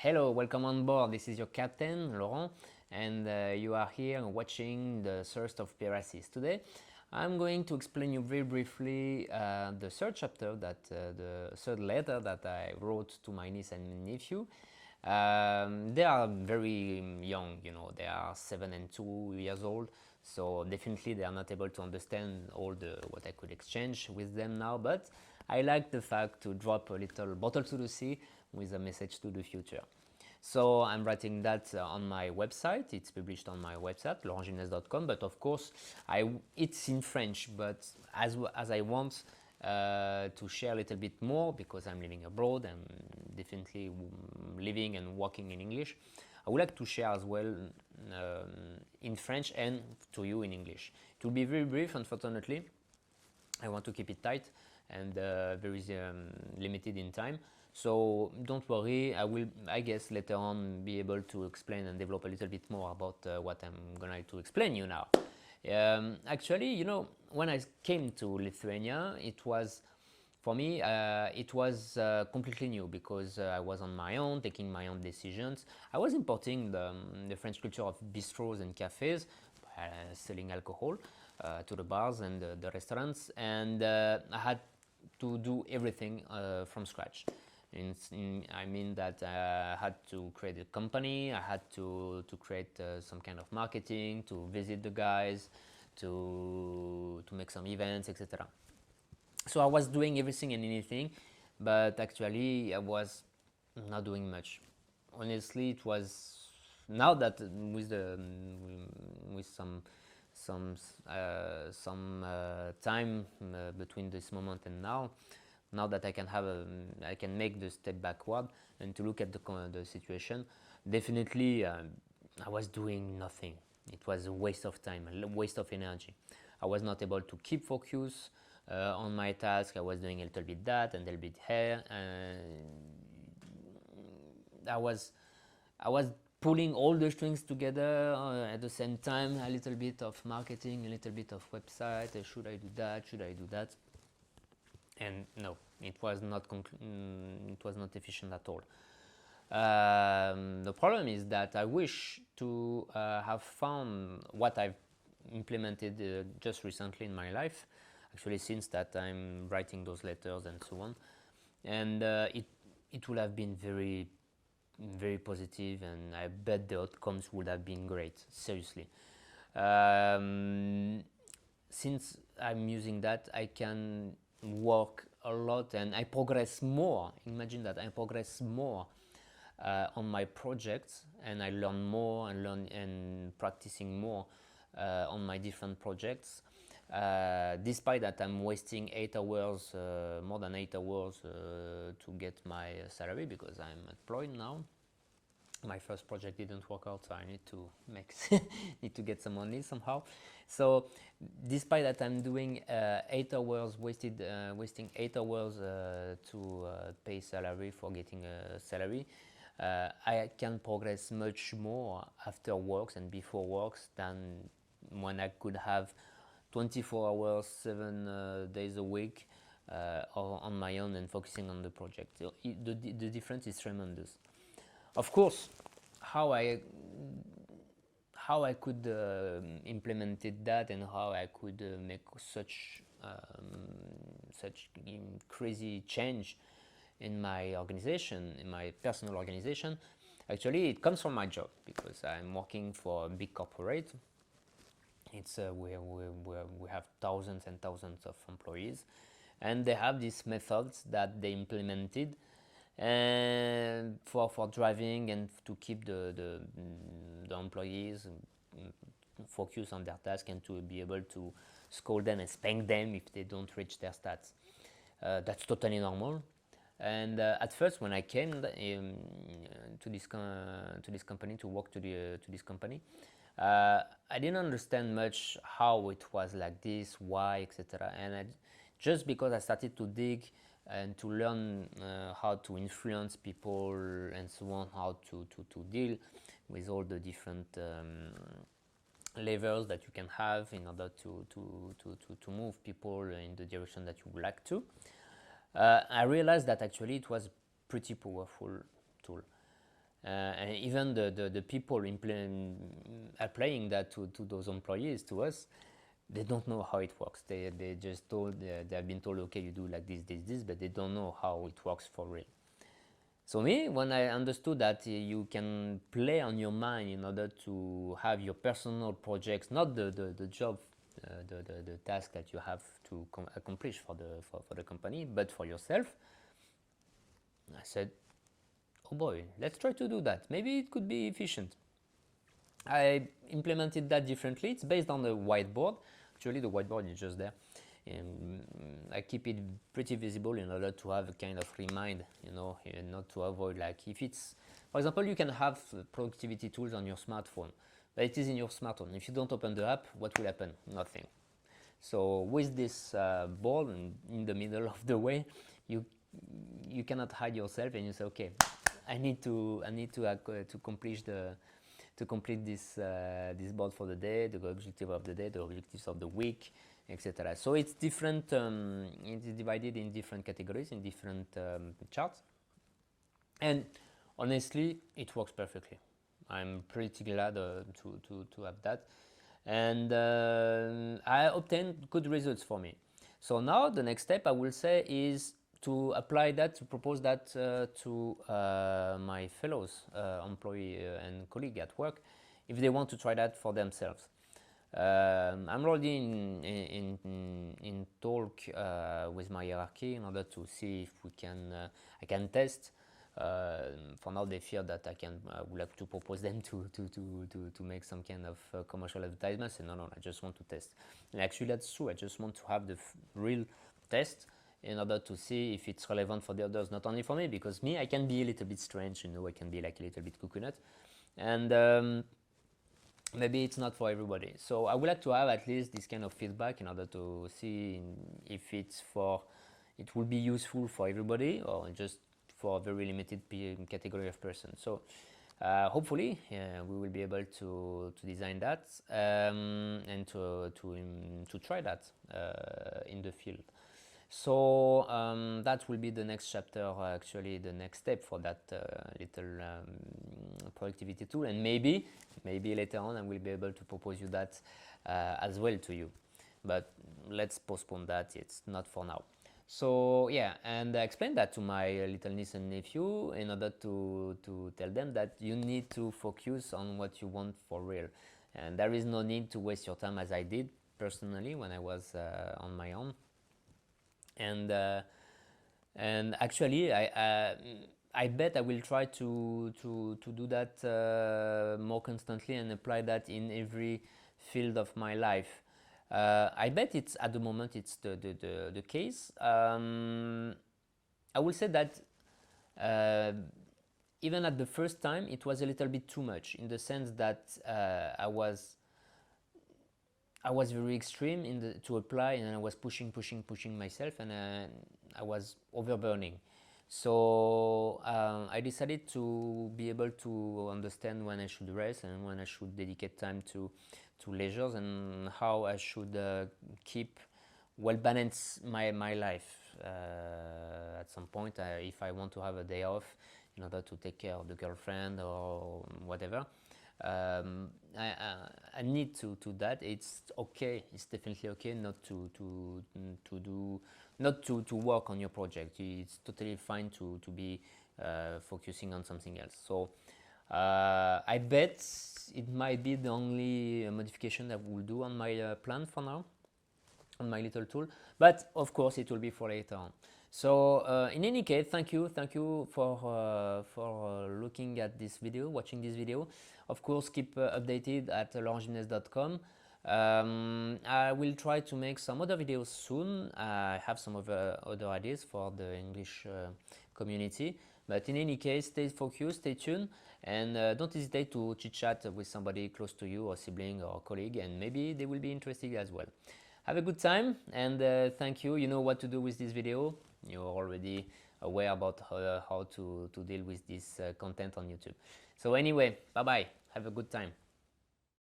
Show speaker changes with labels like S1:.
S1: Hello, welcome on board. This is your captain, Laurent, and you are here watching the thirst of prorities. Today, I'm going to explain you very briefly the third chapter, the third letter that I wrote to my niece and nephew. They are very young, they are 7 and 2 years old, so definitely they are not able to understand all the what I could exchange with them now, but I like the fact to drop a little bottle to the sea with a message to the future. So I'm writing that on my website. It's published on my website, laurentgimnez.com, but of course it's in French, but as I want to share a little bit more because I'm living abroad and definitely living and working in English, I would like to share as well in French and to you in English. It will be very brief, unfortunately. I want to keep it tight and very limited in time. So don't worry, I guess, later on be able to explain and develop a little bit more about what I'm going to explain you now. Actually, when I came to Lithuania, it was, for me, it was completely new because I was on my own, taking my own decisions. I was importing the French culture of bistros and cafes, selling alcohol to the bars and the restaurants, and I had to do everything from scratch. I mean that I had to create a company, I had to create some kind of marketing, to visit the guys, to make some events, etc. So I was doing everything and anything, but actually I was not doing much. Honestly, it was now that with some time between this moment and now that I can make the step backward and to look at the situation, definitely I was doing nothing. It was a waste of time, a waste of energy. I was not able to keep focus on my task. I was doing a little bit that and a little bit here. I was pulling all the strings together at the same time. A little bit of marketing, a little bit of website. Should I do that? Should I do that? And no, it was not efficient at all. The problem is that I wish to have found what I've implemented just recently in my life, actually since that I'm writing those letters and so on, and it would have been very very positive, and I bet the outcomes would have been great, seriously. Since I'm using that, I can work a lot and I progress more. Imagine that I progress more on my projects, and I learn more and practicing more on my different projects. Despite that, I'm wasting 8 hours, more than 8 hours to get my salary because I'm employed now. My first project didn't work out, so I need to need to get some money somehow. So despite that, I'm doing 8 hours wasting 8 hours to pay salary for getting a salary. I can progress much more after works and before works than when I could have 24 hours, 7 days a week on my own and focusing on the project. So the difference is tremendous. Of course, how I could implemented that and how I could make such crazy change in my organization, in my personal organization. Actually, it comes from my job because I'm working for a big corporate. It's we have thousands and thousands of employees, and they have these methods that they implemented and for driving and to keep the employees focus on their task and to be able to scold them and spank them if they don't reach their stats. That's totally normal. And at first, when I came to this company to work to this company, I didn't understand much how it was like this, why, etc. And just because I started to dig and to learn how to influence people and so on, how to deal with all the different levels that you can have in order to move people in the direction that you would like to. I realized that actually it was a pretty powerful tool. And even the people applying that to those employees, to us, they don't know how it works. They just told, they have been told, okay, you do like this, but they don't know how it works for real. So me, when I understood that you can play on your mind in order to have your personal projects, not the job, the task that you have to accomplish for the company, but for yourself, I said, oh boy, let's try to do that. Maybe it could be efficient. I implemented that differently. It's based on the whiteboard. Actually, the whiteboard is just there. I keep it pretty visible in order to have a kind of remind, and not to avoid, like, if it's, for example, you can have productivity tools on your smartphone, but it is in your smartphone. If you don't open the app, what will happen? Nothing. So with this board in the middle of the way, you cannot hide yourself, and you say, okay, I need to complete this board for the day, the objective of the day, the objectives of the week, etc. So it's different. It's divided in different categories, in different charts, and honestly, it works perfectly. I'm pretty glad to have that, and I obtained good results for me. So now the next step, I will say, is to apply that, to propose that to my fellows, employee and colleague at work, if they want to try that for themselves. I'm already in talk with my hierarchy in order to see if I can test. For now, they fear that I will have to propose them to make some kind of commercial advertisements. And no, I just want to test. And actually, that's true. I just want to have the real test in order to see if it's relevant for the others, not only for me, because me, I can be a little bit strange, I can be like a little bit coconut, and maybe it's not for everybody. So I would like to have at least this kind of feedback in order to see if it will be useful for everybody or just for a very limited category of persons. So hopefully we will be able to design that and to try that in the field. So that will be the next chapter, actually the next step for that little productivity tool, and maybe later on I will be able to propose you that as well to you, but let's postpone that. It's not for now. So yeah, and I explained that to my little niece and nephew in order to tell them that you need to focus on what you want for real, and there is no need to waste your time, as I did personally when I was on my own. And actually, I bet I will try to do that more constantly and apply that in every field of my life. I bet it's at the moment it's the case. I will say that even at the first time it was a little bit too much, in the sense that I was very extreme to apply, and I was pushing myself, and I was overburning. So I decided to be able to understand when I should rest and when I should dedicate time to leisures, and how I should keep well balanced my life. At some point, if I want to have a day off in order to take care of the girlfriend or whatever, I need to that. It's okay. It's definitely okay not to work on your project. It's totally fine to be focusing on something else. So I bet it might be the only modification that we'll do on my plan for now, on my little tool. But of course, it will be for later on. So in any case, thank you for looking at this video, watching this video. Of course, keep updated at laurentgimnez.com. I will try to make some other videos soon. I have some other ideas for the English community. But in any case, stay focused, stay tuned, and don't hesitate to chit-chat with somebody close to you, or sibling or colleague, and maybe they will be interested as well. Have a good time, and thank you. You know what to do with this video. You're already aware about how to deal with this content on YouTube. So anyway, bye-bye. Have a good time.